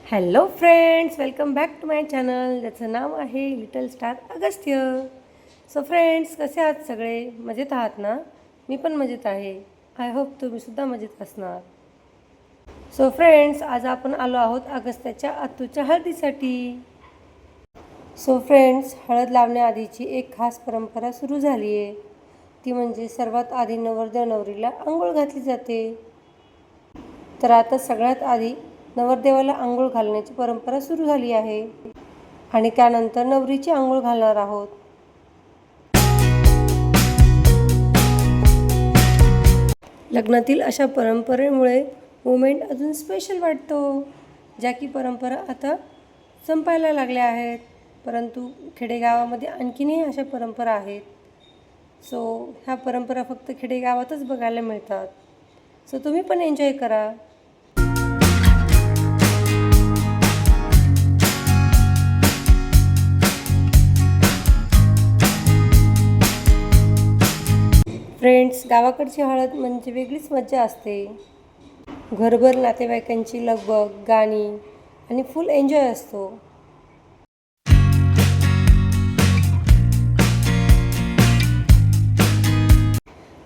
Hello friends, welcome back to my channel ज्याचं नाव आहे little star Agastya. So friends, कसे आहात सगळे? मजेत आहात ना? मी पण मजेत आहे. आय होप तुम्हीसुद्धा मजेत असणार. सो फ्रेंड्स, आज आपण आलो आहोत अगस्त्याच्या आत्तूच्या हळदीसाठी. सो फ्रेंड्स, हळद लावण्याआधीची एक खास परंपरा सुरू झाली आहे. ती म्हणजे सर्वात आधी नवरदेव नवरीला अंघोळ घातली जाते. तर आता सगळ्यात आधी नवरदेवाला आंघोळ घालण्याची परंपरा सुरू झाली आहे आणि त्यानंतर नवरीची आंघोळ घालणार आहोत. लग्नातील अशा परंपरेमुळे मोमेंट अजून स्पेशल वाटतो. ज्या की परंपरा आता संपायला लागल्या आहेत, परंतु खेडेगावामध्ये आणखीनही अशा परंपरा आहेत. सो ह्या परंपरा फक्त खेडेगावातच बघायला मिळतात. सो तुम्ही पण एन्जॉय करा. फ्रेंड्स, गावाकडची हळद म्हणजे वेगळीच मजा असते. घरभर नातेवाईकांची लगबग, गाणी आणि फुल एन्जॉय असतो.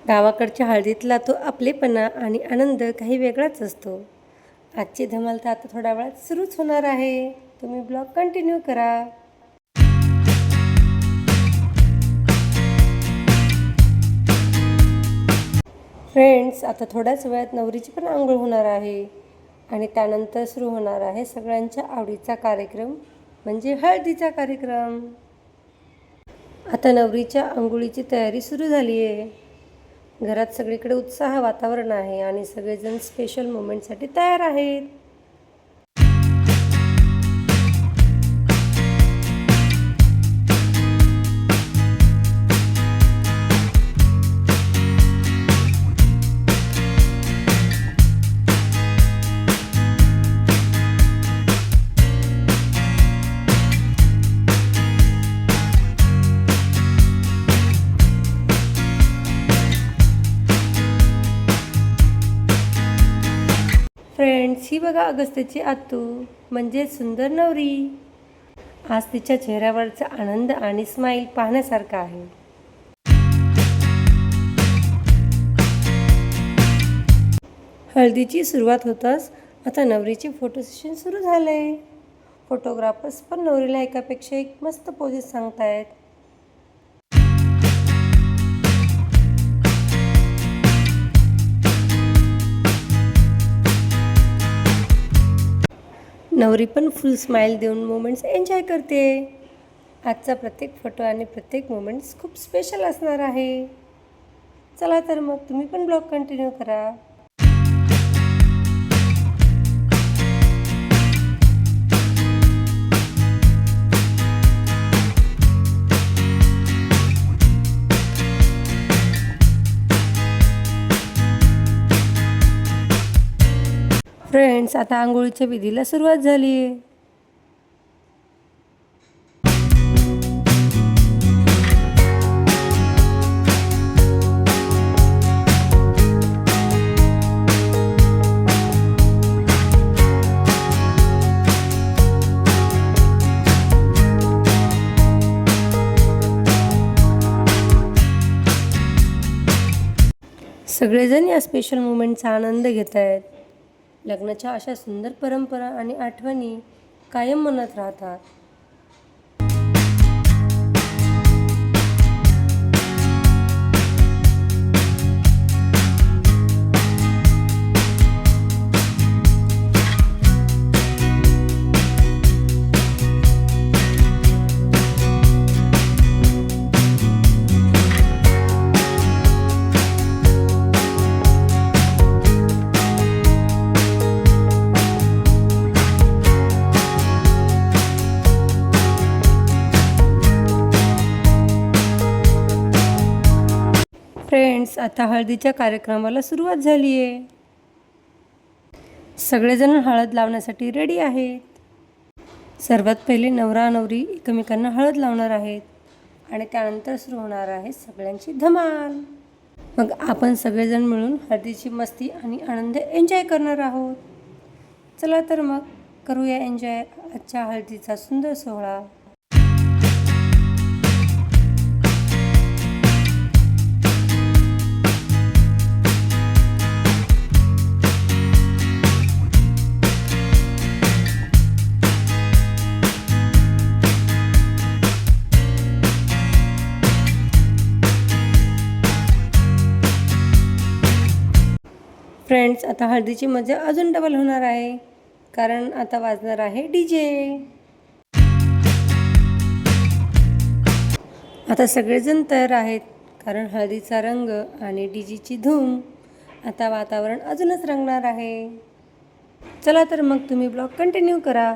गावाकडच्या हळदीतला तो आपलेपणा आणि आनंद काही वेगळाच असतो. आजची धमाल तर आता थोड्या वेळात सुरूच होणार आहे. तुम्ही ब्लॉग कंटिन्यू करा. फ्रेंड्स, आता थोड्याच वेळात नवरीची पण आंघोळ होणार आहे आणि त्यानंतर सुरू होणार आहे सगळ्यांच्या आवडीचा कार्यक्रम म्हणजे हळदीचा कार्यक्रम. आता नवरीच्या आंघोळीची तयारी सुरू झाली आहे. घरात सगळीकडे उत्साह वातावरण आहे आणि सगळेजण स्पेशल मोमेंटसाठी तयार आहेत. फ्रेंड्स, ही बघा अगस्त्याची आत्तू म्हणजे सुंदर नवरी. आज तिच्या चेहऱ्यावरचा आनंद आणि स्माईल पाहण्यासारखा आहे. हळदीची सुरुवात होताच आता नवरीची फोटो सेशन सुरू झाले. फोटोग्राफर्स पण नवरीला एकापेक्षा एक मस्त पोजेस सांगतायत. नवरी पण फुल स्माईल देऊन मोमेंट्स एन्जॉय करते. आजचा प्रत्येक फोटो आणि प्रत्येक मोमेंट्स खूप स्पेशल असणार आहे. चला तर मग तुम्ही पण ब्लॉग कंटिन्यू करा. फ्रेंड्स, आता आंघोळीच्या विधीला सुरुवात झाली आहे. सगळेजण या स्पेशल मोमेंटचा आनंद घेत आहेत. लग्नाच्या अशा सुंदर परंपरा आणि आठवणी कायम मनात राहतात. फ्रेंड्स, आता हळदीच्या कार्यक्रमाला सुरुवात झाली आहे. सगळेजण हळद लावण्यासाठी रेडी आहेत. सर्वात पहिले नवरा नवरी एकमेकांना हळद लावणार आहेत आणि त्यानंतर सुरू होणार आहे सगळ्यांची धमाल. मग आपण सगळेजण मिळून हळदीची मस्ती आणि आनंद एन्जॉय करणार आहोत. चला तर मग करूया एन्जॉय आजच्या हळदीचा सुंदर सोहळा. फ्रेंड्स, आता हळदीची मजा अजून डबल होणार आहे, कारण आता वाजणार आहे DJ. आता सगळेजण तयार आहेत, कारण हळदीचा रंग आणि DJची धूम. आता वातावरण अजूनच रंगणार आहे. चला तर मग तुम्ही ब्लॉग कंटिन्यू करा.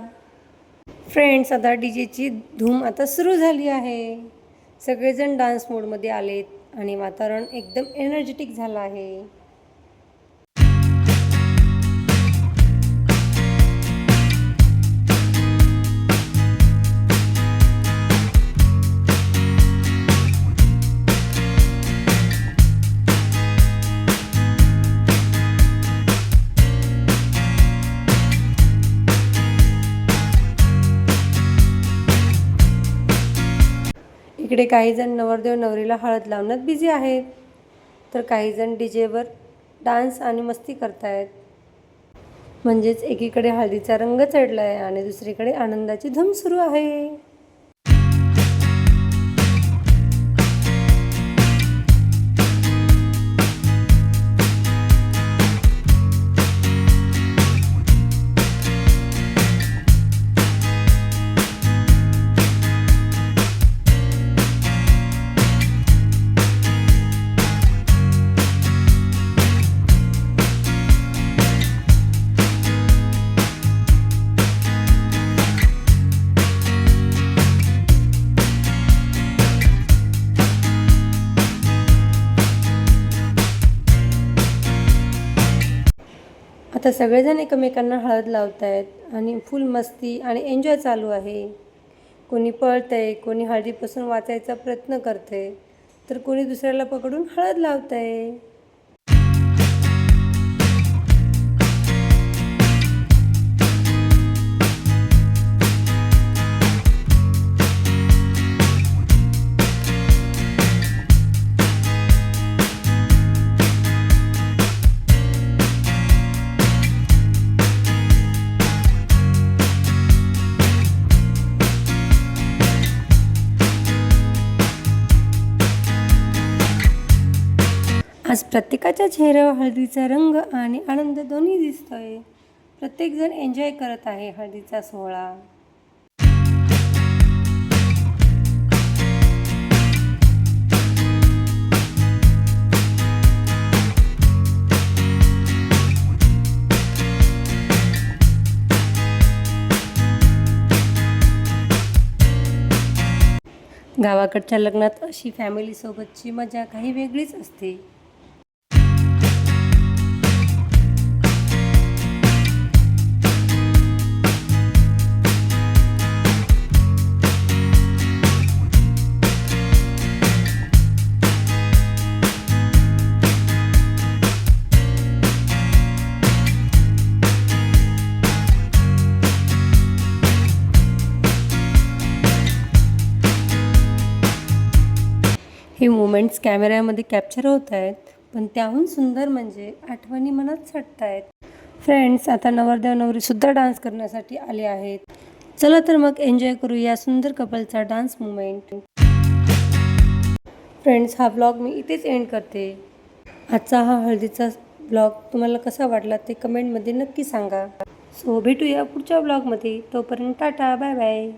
फ्रेंड्स, आता DJची धूम आता सुरू झाली आहे. सगळेजण डान्स मोडमध्ये आलेत आणि वातावरण एकदम एनर्जेटिक झालं आहे. इकडे काहीजण नवरदेव नवरीला हळद लावण्यात बिझी आहेत, तर काहीजण DJवर डान्स आणि मस्ती करतायत. म्हणजेच एकीकडे हळदीचा रंग चढला आहे आणि दुसरीकडे आनंदाची धूम सुरू आहे. आता सगळेजण एकमेकांना हळद लावत आहेत आणि फुल मस्ती आणि एन्जॉय चालू आहे. कोणी पळतंय, कोणी हळदीपासून वाचायचा प्रयत्न करतंय, तर कोणी दुसऱ्याला पकडून हळद लावतंय. आज प्रत्येकाच्या चेहऱ्यावर हळदीचा रंग आणि आनंद दोन्ही दिसतोय. प्रत्येकजण एन्जॉय करत आहे हळदीचा सोहळा. गावाकडच्या लग्नात अशी फॅमिलीसोबतची मजा काही वेगळीच असते. हे मोमेंट्स कॅमेऱ्यामध्ये कॅप्चर होत आहेत, पण त्याहून सुंदर म्हणजे आठवणी मनात साठत आहेत. फ्रेंड्स, आता नवरदेव नवरीसुद्धा डान्स करण्यासाठी आले आहेत. चला तर मग एन्जॉय करू या सुंदर कपलचा डान्स मोमेंट. फ्रेंड्स, हा ब्लॉग मी इथेच एंड करते. आजचा हा हळदीचा ब्लॉग तुम्हाला कसा वाटला ते कमेंटमध्ये नक्की सांगा. सो भेटूया पुढच्या ब्लॉगमध्ये. तोपर्यंत टाटा, बाय बाय.